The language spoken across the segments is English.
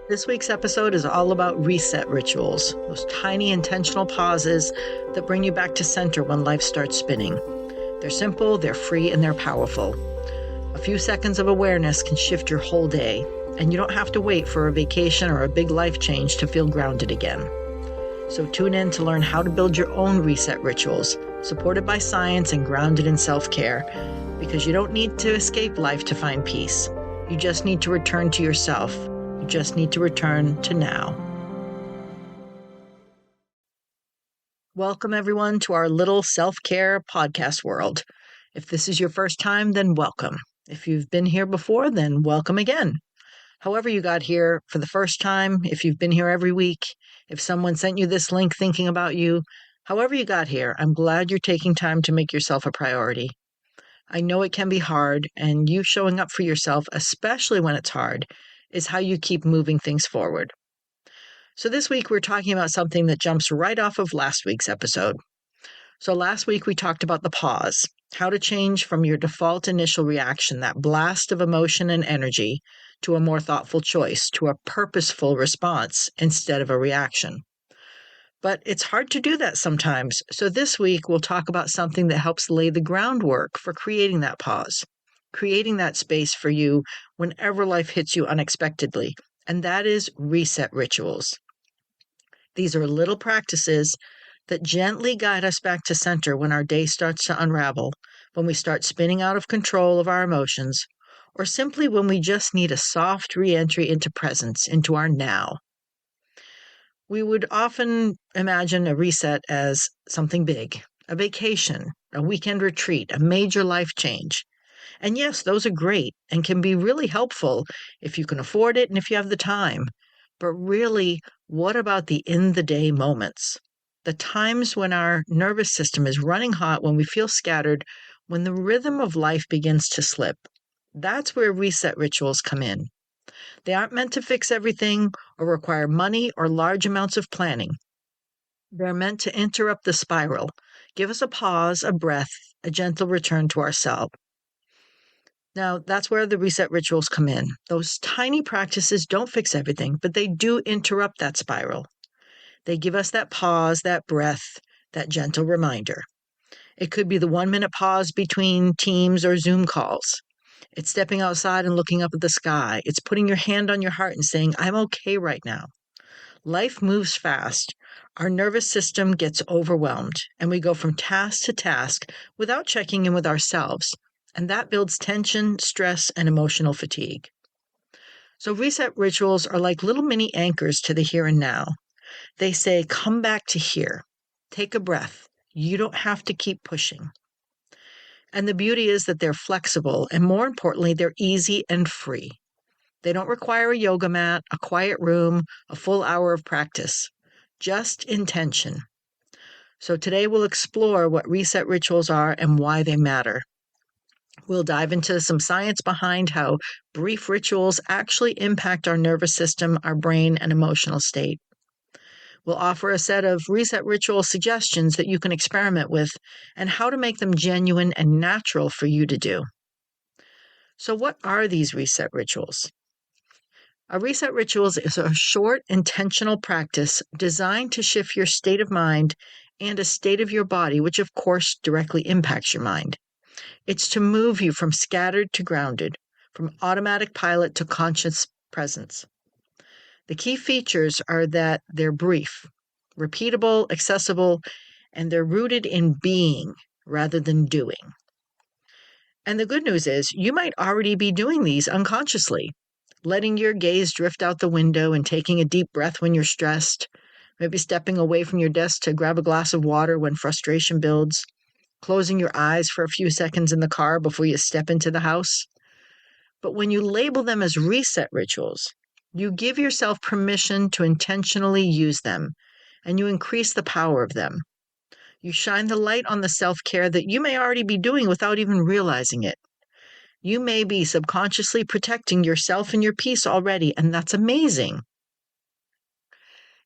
This week's episode is all about reset rituals, those tiny intentional pauses that bring you back to center when life starts spinning. They're simple, they're free, and they're powerful. A few seconds of awareness can shift your whole day, and you don't have to wait for a vacation or a big life change to feel grounded again. So tune in to learn how to build your own reset rituals, supported by science and grounded in self-care, because you don't need to escape life to find peace. You just need to return to yourself. You just need to return to now. Welcome, everyone, to our little self-care podcast world. If this is your first time, then welcome. If you've been here before, then welcome again. However you got here for the first time, if you've been here every week, if someone sent you this link thinking about you, however you got here, I'm glad you're taking time to make yourself a priority. I know it can be hard, and you showing up for yourself, especially when it's hard, is how you keep moving things forward. So this week we're talking about something that jumps right off of last week's episode. So last week we talked about the pause, how to change from your default initial reaction, that blast of emotion and energy, to a more thoughtful choice, to a purposeful response instead of a reaction. But it's hard to do that sometimes. So this week we'll talk about something that helps lay the groundwork for creating that pause, creating that space for you whenever life hits you unexpectedly, and that is reset rituals. These are little practices that gently guide us back to center when our day starts to unravel, when we start spinning out of control of our emotions, or simply when we just need a soft re-entry into presence, into our now. We would often imagine a reset as something big, a vacation, a weekend retreat, a major life change. And yes, those are great and can be really helpful if you can afford it and if you have the time. But really, what about the in-the-day moments? The times when our nervous system is running hot, when we feel scattered, when the rhythm of life begins to slip. That's where reset rituals come in. They aren't meant to fix everything or require money or large amounts of planning. They're meant to interrupt the spiral, give us a pause, a breath, a gentle return to ourselves. Now, that's where the reset rituals come in. Those tiny practices don't fix everything, but they do interrupt that spiral. They give us that pause, that breath, that gentle reminder. It could be the 1-minute pause between Teams or Zoom calls. It's stepping outside and looking up at the sky. It's putting your hand on your heart and saying, I'm okay right now. Life moves fast. Our nervous system gets overwhelmed, and we go from task to task without checking in with ourselves. And that builds tension, stress, and emotional fatigue. So reset rituals are like little mini anchors to the here and now. They say, come back to here. Take a breath. You don't have to keep pushing. And the beauty is that they're flexible, and more importantly, they're easy and free. They don't require a yoga mat, a quiet room, a full hour of practice, just intention. So today we'll explore what reset rituals are and why they matter. We'll dive into some science behind how brief rituals actually impact our nervous system, our brain, and emotional state. We'll offer a set of reset ritual suggestions that you can experiment with and how to make them genuine and natural for you to do. So what are these reset rituals? A reset ritual is a short, intentional practice designed to shift your state of mind and a state of your body, which of course directly impacts your mind. It's to move you from scattered to grounded, from automatic pilot to conscious presence. The key features are that they're brief, repeatable, accessible, and they're rooted in being rather than doing. And the good news is you might already be doing these unconsciously, letting your gaze drift out the window and taking a deep breath when you're stressed, maybe stepping away from your desk to grab a glass of water when frustration builds, closing your eyes for a few seconds in the car before you step into the house. But when you label them as reset rituals, you give yourself permission to intentionally use them, and you increase the power of them. You shine the light on the self-care that you may already be doing without even realizing it. You may be subconsciously protecting yourself and your peace already, and that's amazing.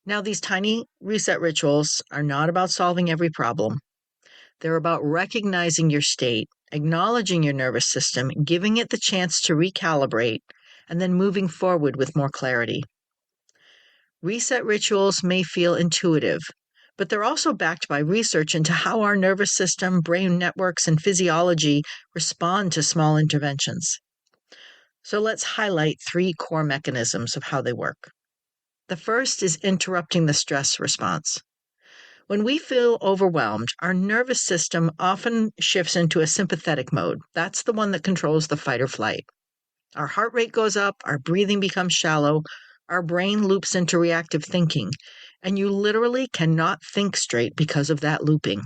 Now, these tiny reset rituals are not about solving every problem. They're about recognizing your state, acknowledging your nervous system, giving it the chance to recalibrate, and then moving forward with more clarity. Reset rituals may feel intuitive, but they're also backed by research into how our nervous system, brain networks, and physiology respond to small interventions. So let's highlight 3 core mechanisms of how they work. The first is interrupting the stress response. When we feel overwhelmed, our nervous system often shifts into a sympathetic mode. That's the one that controls the fight or flight. Our heart rate goes up, our breathing becomes shallow, our brain loops into reactive thinking, and you literally cannot think straight because of that looping.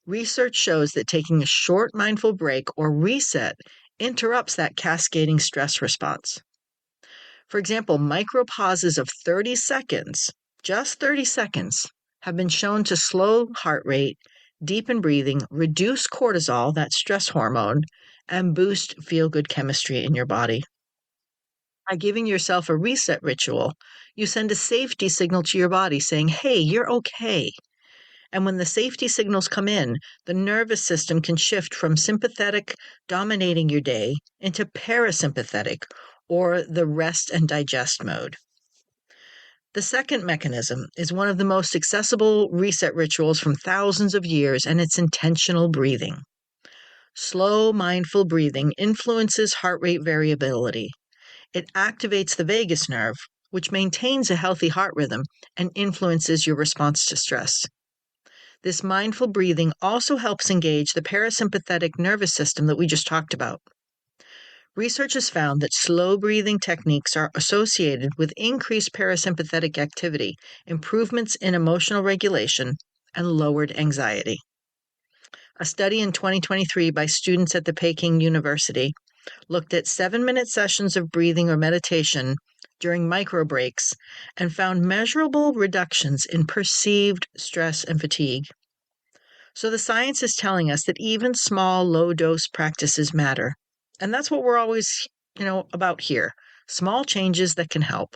Research shows that taking a short mindful break or reset interrupts that cascading stress response. For example, micro pauses of 30 seconds, just 30 seconds, have been shown to slow heart rate, deepen breathing, reduce cortisol, that stress hormone, and boost feel-good chemistry in your body. By giving yourself a reset ritual, you send a safety signal to your body saying, hey, you're okay. And when the safety signals come in, the nervous system can shift from sympathetic, dominating your day, into parasympathetic, or the rest and digest mode. The second mechanism is one of the most accessible reset rituals from thousands of years, and it's intentional breathing. Slow, mindful breathing influences heart rate variability. It activates the vagus nerve, which maintains a healthy heart rhythm and influences your response to stress. This mindful breathing also helps engage the parasympathetic nervous system that we just talked about. Research has found that slow breathing techniques are associated with increased parasympathetic activity, improvements in emotional regulation, and lowered anxiety. A study in 2023 by students at the Peking University looked at 7-minute sessions of breathing or meditation during micro breaks and found measurable reductions in perceived stress and fatigue. So the science is telling us that even small, low-dose practices matter. And that's what we're always, about here. Small changes that can help.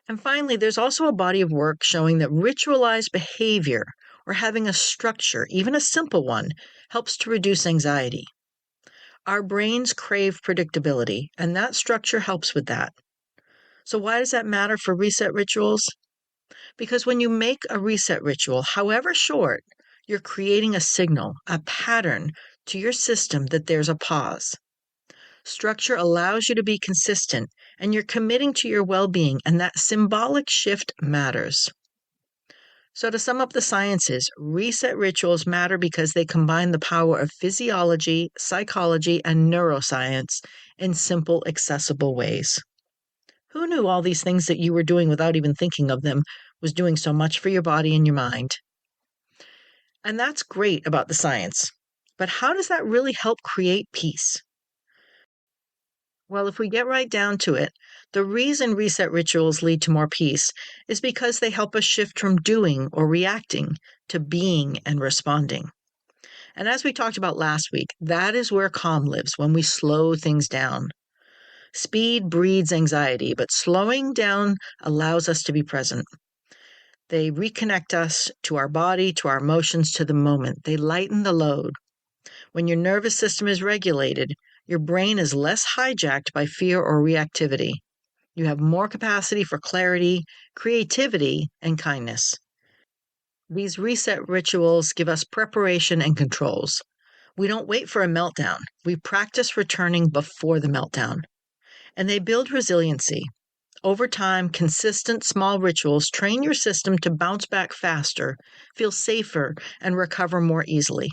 And finally, there's also a body of work showing that ritualized behavior or having a structure, even a simple one, helps to reduce anxiety. Our brains crave predictability, and that structure helps with that. So why does that matter for reset rituals? Because when you make a reset ritual, however short, you're creating a signal, a pattern to your system that there's a pause. Structure allows you to be consistent, and you're committing to your well-being, and that symbolic shift matters. So to sum up the sciences, reset rituals matter because they combine the power of physiology, psychology, and neuroscience in simple, accessible ways. Who knew all these things that you were doing without even thinking of them was doing so much for your body and your mind? And that's great about the science. But how does that really help create peace? Well, if we get right down to it, the reason reset rituals lead to more peace is because they help us shift from doing or reacting to being and responding. And as we talked about last week, that is where calm lives when we slow things down. Speed breeds anxiety, but slowing down allows us to be present. They reconnect us to our body, to our emotions, to the moment. They lighten the load. When your nervous system is regulated, your brain is less hijacked by fear or reactivity. You have more capacity for clarity, creativity, and kindness. These reset rituals give us preparation and controls. We don't wait for a meltdown. We practice returning before the meltdown. And they build resiliency. Over time, consistent small rituals train your system to bounce back faster, feel safer, and recover more easily.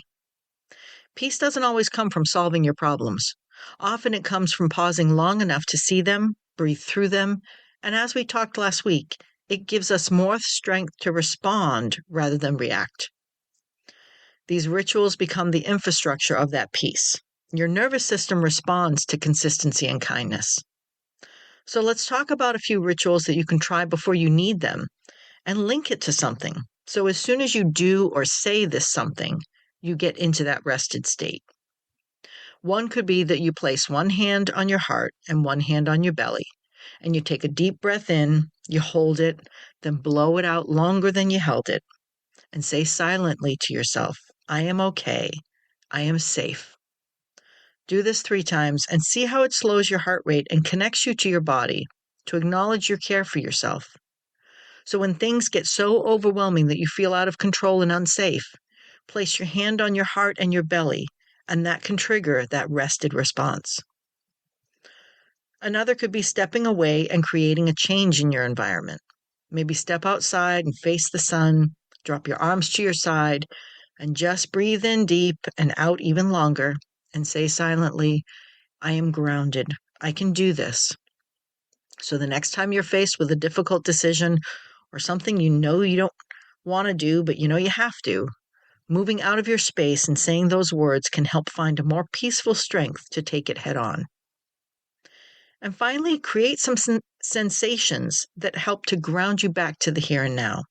Peace doesn't always come from solving your problems. Often it comes from pausing long enough to see them, breathe through them, and as we talked last week, it gives us more strength to respond rather than react. These rituals become the infrastructure of that peace. Your nervous system responds to consistency and kindness. So let's talk about a few rituals that you can try before you need them and link it to something. So as soon as you do or say this something, you get into that rested state. One could be that you place one hand on your heart and one hand on your belly, and you take a deep breath in, you hold it, then blow it out longer than you held it, and say silently to yourself, I am okay. I am safe. Do this 3 times and see how it slows your heart rate and connects you to your body. to acknowledge your care for yourself. So when things get so overwhelming that you feel out of control and unsafe, place your hand on your heart and your belly, and that can trigger that rested response. Another could be stepping away and creating a change in your environment. Maybe step outside and face the sun, drop your arms to your side, and just breathe in deep and out even longer, and say silently, I am grounded. I can do this. So the next time you're faced with a difficult decision or something you know you don't want to do, but you know you have to, moving out of your space and saying those words can help find a more peaceful strength to take it head on. And finally, create some sensations that help to ground you back to the here and now.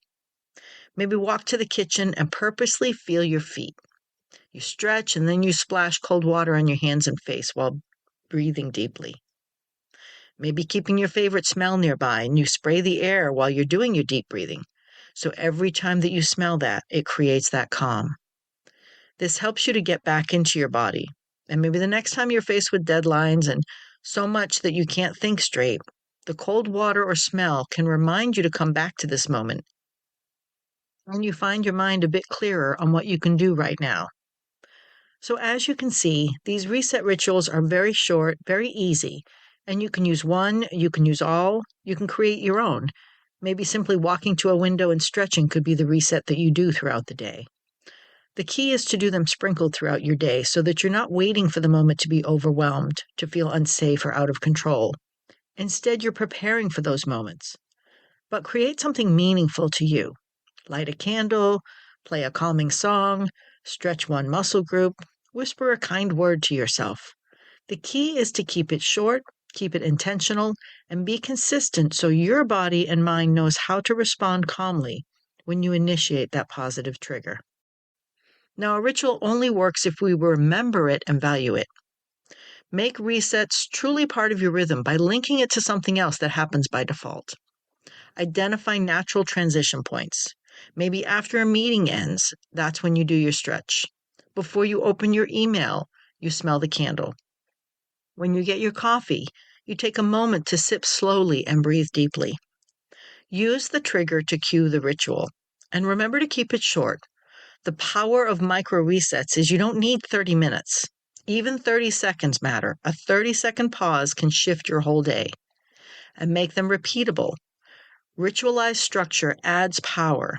Maybe walk to the kitchen and purposely feel your feet. You stretch and then you splash cold water on your hands and face while breathing deeply. Maybe keeping your favorite smell nearby and you spray the air while you're doing your deep breathing. So every time that you smell that, it creates that calm. This helps you to get back into your body. And maybe the next time you're faced with deadlines and so much that you can't think straight, the cold water or smell can remind you to come back to this moment. And you find your mind a bit clearer on what you can do right now. So as you can see, these reset rituals are very short, very easy, and you can use one, you can use all, you can create your own. Maybe simply walking to a window and stretching could be the reset that you do throughout the day. The key is to do them sprinkled throughout your day so that you're not waiting for the moment to be overwhelmed, to feel unsafe or out of control. Instead, you're preparing for those moments. But create something meaningful to you. Light a candle, play a calming song, stretch one muscle group, whisper a kind word to yourself. The key is to keep it short, keep it intentional, and be consistent so your body and mind knows how to respond calmly when you initiate that positive trigger. Now, a ritual only works if we remember it and value it. Make resets truly part of your rhythm by linking it to something else that happens by default. Identify natural transition points. Maybe after a meeting ends, that's when you do your stretch. Before you open your email, you smell the candle. When you get your coffee, you take a moment to sip slowly and breathe deeply. Use the trigger to cue the ritual. And remember to keep it short. The power of micro resets is you don't need 30 minutes. Even 30 seconds matter. A 30-second pause can shift your whole day. And make them repeatable. Ritualized structure adds power.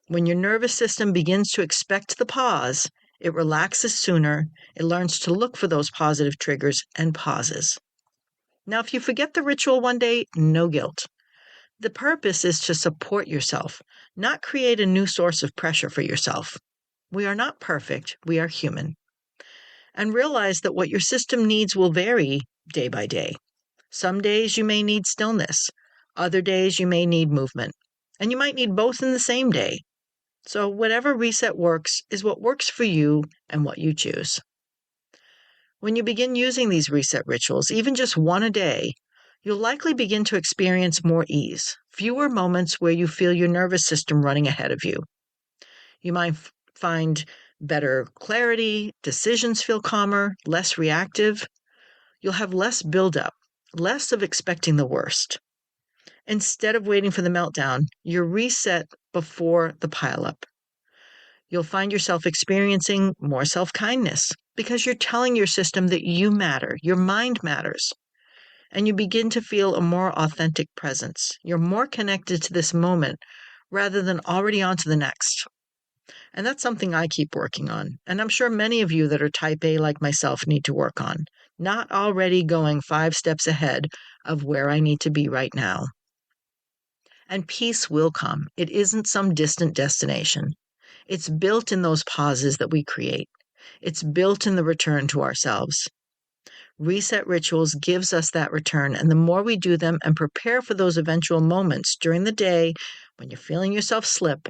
When your nervous system begins to expect the pause, it relaxes sooner, it learns to look for those positive triggers and pauses. Now, if you forget the ritual one day, no guilt. The purpose is to support yourself, not create a new source of pressure for yourself. We are not perfect, we are human. And realize that what your system needs will vary day by day. Some days you may need stillness, other days you may need movement, and you might need both in the same day. So whatever reset works is what works for you and what you choose. When you begin using these reset rituals, even just one a day, you'll likely begin to experience more ease, fewer moments where you feel your nervous system running ahead of you. You might find better clarity, decisions feel calmer, less reactive. You'll have less buildup, less of expecting the worst. Instead of waiting for the meltdown, you're reset before the pileup. You'll find yourself experiencing more self-kindness because you're telling your system that you matter, your mind matters, and you begin to feel a more authentic presence. You're more connected to this moment rather than already on to the next. And that's something I keep working on, and I'm sure many of you that are type A like myself need to work on, not already going 5 steps ahead of where I need to be right now. And peace will come. It isn't some distant destination. It's built in those pauses that we create. It's built in the return to ourselves. Reset rituals gives us that return, and the more we do them and prepare for those eventual moments during the day when you're feeling yourself slip,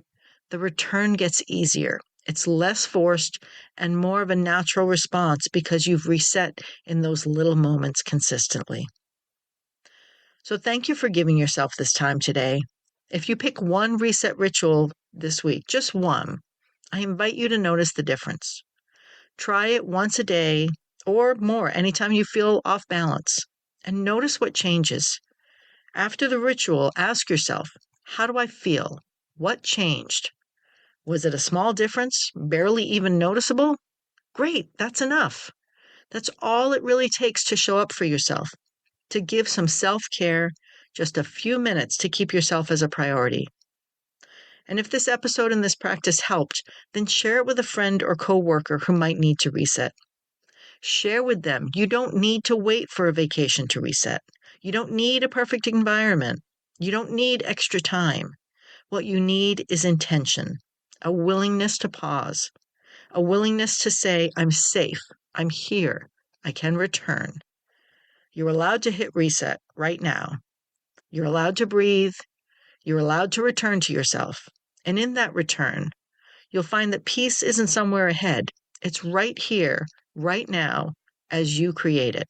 the return gets easier. It's less forced and more of a natural response because you've reset in those little moments consistently. So thank you for giving yourself this time today. If you pick one reset ritual this week, just one, I invite you to notice the difference. Try it once a day or more anytime you feel off balance, and notice what changes. After the ritual, ask yourself, how do I feel? What changed? Was it a small difference, barely even noticeable? Great, that's enough. That's all it really takes to show up for yourself, to give some self-care, just a few minutes to keep yourself as a priority. And if this episode and this practice helped, then share it with a friend or coworker who might need to reset. Share with them. You don't need to wait for a vacation to reset. You don't need a perfect environment. You don't need extra time. What you need is intention, a willingness to pause, a willingness to say, I'm safe, I'm here, I can return. You're allowed to hit reset right now. You're allowed to breathe. You're allowed to return to yourself. And in that return, you'll find that peace isn't somewhere ahead. It's right here, right now, as you create it.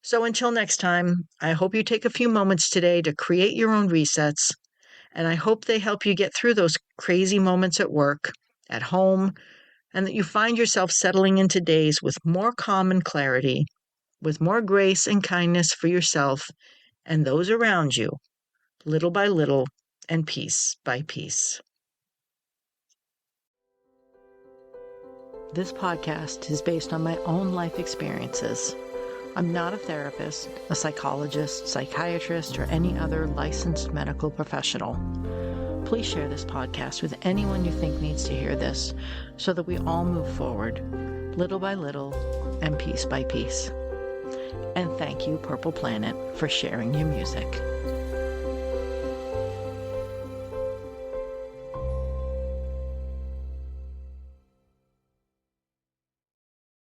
So until next time, I hope you take a few moments today to create your own resets, and I hope they help you get through those crazy moments at work, at home, and that you find yourself settling into days with more calm and clarity, with more grace and kindness for yourself and those around you, little by little and piece by piece. This podcast is based on my own life experiences. I'm not a therapist, a psychologist, psychiatrist, or any other licensed medical professional. Please share this podcast with anyone you think needs to hear this so that we all move forward, little by little and piece by piece. And thank you, Purple Planet, for sharing your music.